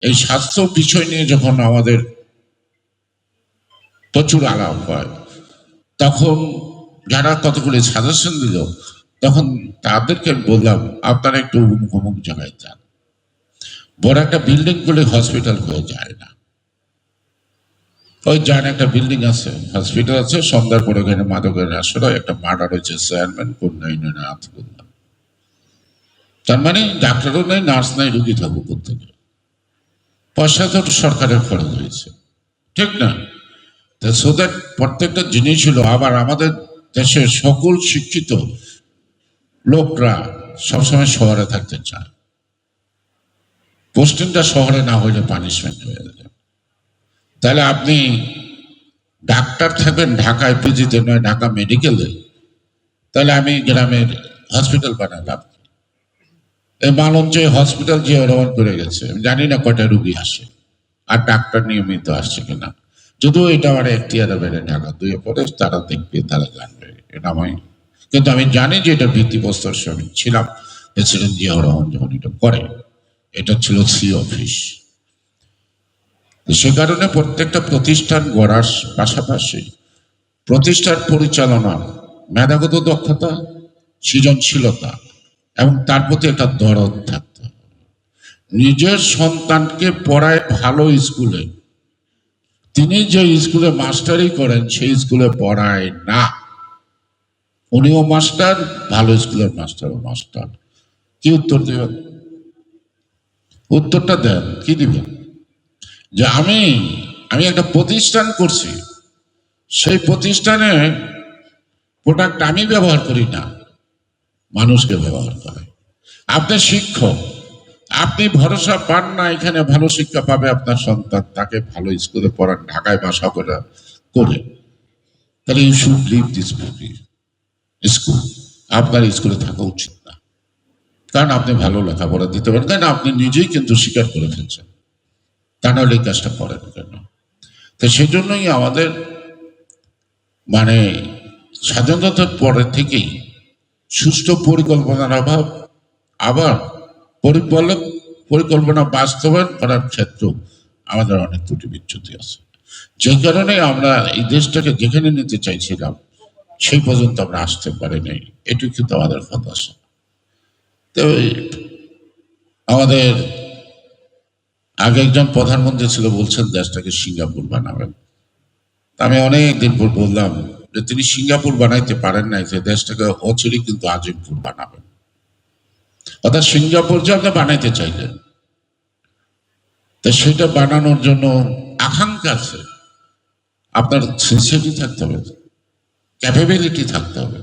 এই স্বাস্থ্য বিষয় নিয়ে যখন আমাদের প্রচুর আলাপ হয়, তখন যারা কতগুলি সাজেশন দিল, তখন তাদেরকে আমি বললাম আপনারা একটু অমুক অমুক জায়গায় যান। বড় একটা বিল্ডিং করলে হসপিটাল হয়ে যায় না। ওই যান, একটা বিল্ডিং আছে, হসপিটাল আছে, সন্ধ্যার পরে ওখানে মাদকের আসলে একটা মার্ডার হয়েছে, চেয়ারম্যান কন্যা ইউনিয়নের আত্মকন্যা। তার মানে ডাক্তারও নাই, নার্স নাই, রুগী থাকবো কোথেকে? পয়সা তো সরকারের খরচ হয়েছে, ঠিক না? সো দ্যাট প্রত্যেকটা জিনিস হলো। আবার আমাদের দেশের সকল শিক্ষিত লোকরা সবসময় শহরে থাকতে চায়। পোস্টিংটা শহরে না হইলে পানিশমেন্ট হয়ে যাবে। তাহলে আপনি ডাক্তার থাকবেন ঢাকায় পিজিতে, নয় ঢাকা মেডিকেলে, তাহলে আমি গ্রামের হসপিটাল বানালাম। এই মালঞ্চ হসপিটাল যে রহন করে গেছে, আমি জানি না কয়টা রুগী আসে আর ডাক্তার নিয়মিত আসছে কিনা। যদিও এটা আমার এখতিয়ারে বেড়ে ঢাকা দুয়ে পরে তারা দেখবে, তারা জানবে, এটা আমি, কিন্তু আমি জানি যে এটা ভিত্তিপ্রস্তর আমি ছিলাম প্রেসিডেন্ট জিয়াউর রহমান যখন এটা করে। এটা ছিল সি অফিস। সে কারণে প্রত্যেকটা প্রতিষ্ঠান গড়ার পাশাপাশি প্রতিষ্ঠান পরিচালনা, মেধাগত দক্ষতা, সৃজনশীলতা এবং তার প্রতি একটা দরদ থাকতে হবে। নিজের সন্তানকে পড়ায় ভালো স্কুলে, তিনি যে স্কুলে মাস্টারি করেন সেই স্কুলে পড়ায় না। উনিও মাস্টার, ভালো স্কুলের মাস্টারও মাস্টার। কি উত্তর দেবেন? উত্তরটা দেন, কি দিবেন? যে আমি আমি একটা প্রতিষ্ঠান করছি, সেই প্রতিষ্ঠানে প্রোডাক্ট আমি ব্যবহার করি না, মানুষকে ব্যবহার করে। আপনি শিক্ষক, আপনি ভরসা পান না এখানে ভালো শিক্ষা পাবে আপনার সন্তান, তাকে ভালো স্কুলে পড়ান, ঢাকায় বাসা করে, তাহলে you should leave this school. আপনার স্কুলে থাকা উচিত না, কারণ আপনি ভালো লেখাপড়া দিতে পারেন, তাই না? আপনি নিজেই কিন্তু স্বীকার করে ফেলছেন, তা নাহলে এই কাজটা করেন কেন? তো সেই জন্যই আমাদের মানে স্বাধীনতার পরে থেকেই সুষ্ঠু পরিকল্পনার অভাব, আবার পরিকল্পনা বাস্তবায়ন করার ক্ষেত্রেও আমাদের অনেক ত্রুটি বিচ্যুতি আছে। যে কারণে আমরা এই দেশটাকে যেখানে নিতে চাইছিলাম সেই পর্যন্ত আমরা আসতে পারিনি। এটি কিন্তু আমাদের হতাশা। তো আমাদের আগে একজন প্রধানমন্ত্রী ছিল, বলছেন দেশটাকে সিঙ্গাপুর বানাবেন। আমি অনেক দিন পর বললাম যে তিনি সিঙ্গাপুর বানাইতে পারেন নাই, যে দেশটাকে অচিরে কিন্তু আজিমপুর বানাবেন। অর্থাৎ সিঙ্গাপুর যে আপনি বানাইতে চাইলেন, তা সেটা বানানোর জন্য আকাঙ্ক্ষা আছে, আপনার সিনসিয়ারিটি থাকতে হবে, ক্যাপাবিলিটি থাকতে হবে।